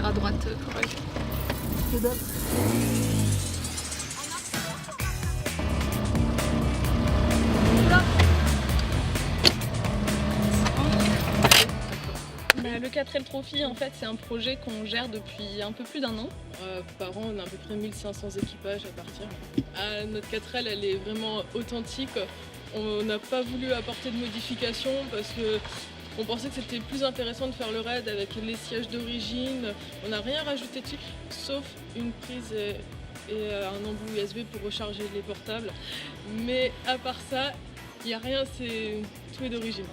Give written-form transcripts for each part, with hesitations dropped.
à droite, Coralie. Le 4L Trophy, en fait, c'est un projet qu'on gère depuis un peu plus d'1 an. Par an, on a à peu près 1500 équipages à partir. Notre 4L, elle est vraiment authentique. On n'a pas voulu apporter de modifications parce qu'on pensait que c'était plus intéressant de faire le raid avec les sièges d'origine. On n'a rien rajouté dessus, sauf une prise et un embout USB pour recharger les portables. Mais à part ça, il n'y a rien, tout est d'origine.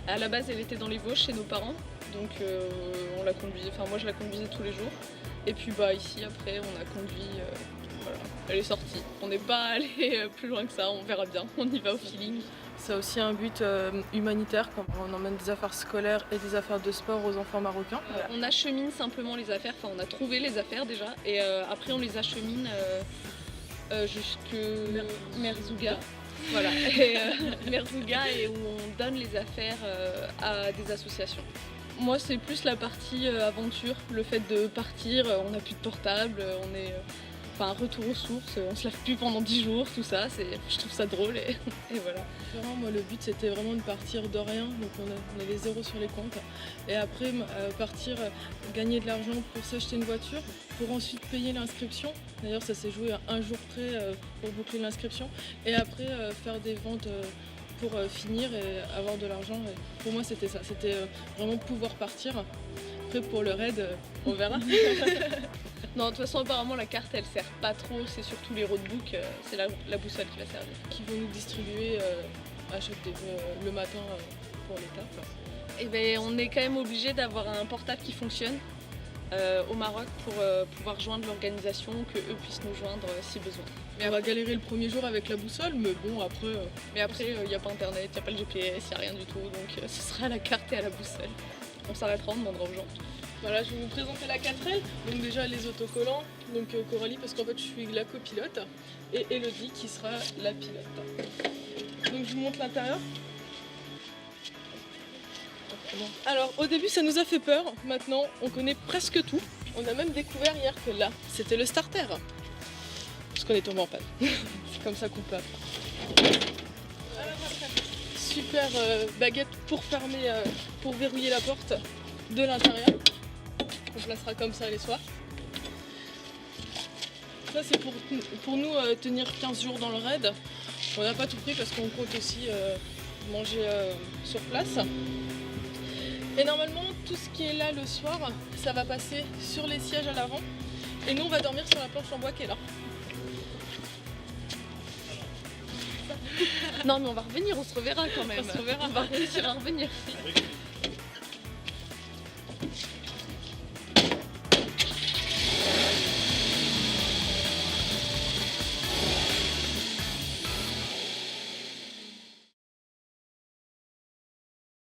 À la base, elle était dans les Vosges chez nos parents, donc on la conduisait, enfin moi je la conduisais tous les jours. Et puis ici après on a conduit, voilà, elle est sortie. On n'est pas allé plus loin que ça, on verra bien, on y va au feeling. Ça a aussi un but humanitaire, quand on emmène des affaires scolaires et des affaires de sport aux enfants marocains. Voilà. On achemine simplement les affaires, enfin on a trouvé les affaires déjà, et après on les achemine jusque Merzouga. Voilà, Merzouga, et où on donne les affaires à des associations. Moi c'est plus la partie aventure, le fait de partir, on n'a plus de portable, on est retour aux sources, on se lave plus pendant 10 jours, tout ça, je trouve ça drôle et voilà. Vraiment, moi le but c'était vraiment de partir de rien, donc on a les zéros sur les comptes, et après partir gagner de l'argent pour s'acheter une voiture, pour ensuite payer l'inscription. D'ailleurs ça s'est joué à un jour près pour boucler l'inscription, et après faire des ventes pour finir et avoir de l'argent. Pour moi c'était ça, c'était vraiment pouvoir partir. Après pour le raid, on verra. Non, de toute façon apparemment la carte elle sert pas trop, c'est surtout les roadbooks, c'est la boussole qui va servir. Qui vont nous distribuer à chaque début, le matin pour l'étape. Et ben on est quand même obligé d'avoir un portable qui fonctionne au Maroc pour pouvoir joindre l'organisation, que eux puissent nous joindre si besoin. Mais on va galérer le premier jour avec la boussole, mais bon après... Mais après il n'y a pas internet, il n'y a pas le GPS, il n'y a rien du tout, donc ce sera à la carte et à la boussole. On s'arrêtera, on demandera aux gens. Voilà, je vais vous présenter la 4L. Donc déjà les autocollants, donc Coralie parce qu'en fait je suis la copilote, et Elodie qui sera la pilote. Donc je vous montre l'intérieur. Alors au début ça nous a fait peur, maintenant on connaît presque tout. On a même découvert hier que là, c'était le starter. Parce qu'on est tombé en panne. C'est comme ça qu'on peut apprendre. Super baguette pour fermer, pour verrouiller la porte de l'intérieur. On placera comme ça les soirs. Ça c'est pour nous tenir 15 jours dans le raid. On n'a pas tout pris parce qu'on compte aussi manger sur place. Et normalement tout ce qui est là le soir, ça va passer sur les sièges à l'avant. Et nous on va dormir sur la planche en bois qui est là. Non mais on va revenir, on se reverra quand même. On se reverra. On va réussir à revenir.